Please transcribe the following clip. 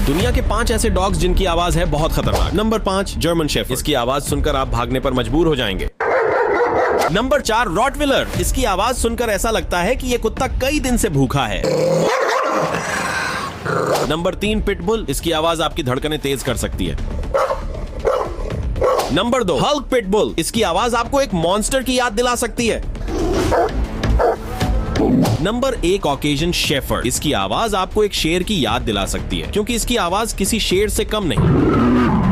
दुनिया के 5 ऐसे डॉग्स जिनकी आवाज है बहुत खतरनाक। Number 5 German shepherd. इसकी आवाज सुनकर आप भागने पर मजबूर हो जाएंगे। Number 4 Rottweiler. इसकी आवाज सुनकर ऐसा लगता है कि ये कुत्ता कई दिन से भूखा है। Number 3 pitbull. इसकी आवाज आपकी धड़कनें तेज कर सकती है। Number 2 Hulk pitbull. इसकी आवाज आपको एक मॉन्स्टर की याद दिला सकती है। Number 1 Caucasian shepherd. इसकी आवाज आपको एक शेर की याद दिला सकती है, क्योंकि इसकी आवाज किसी शेर से कम नहीं।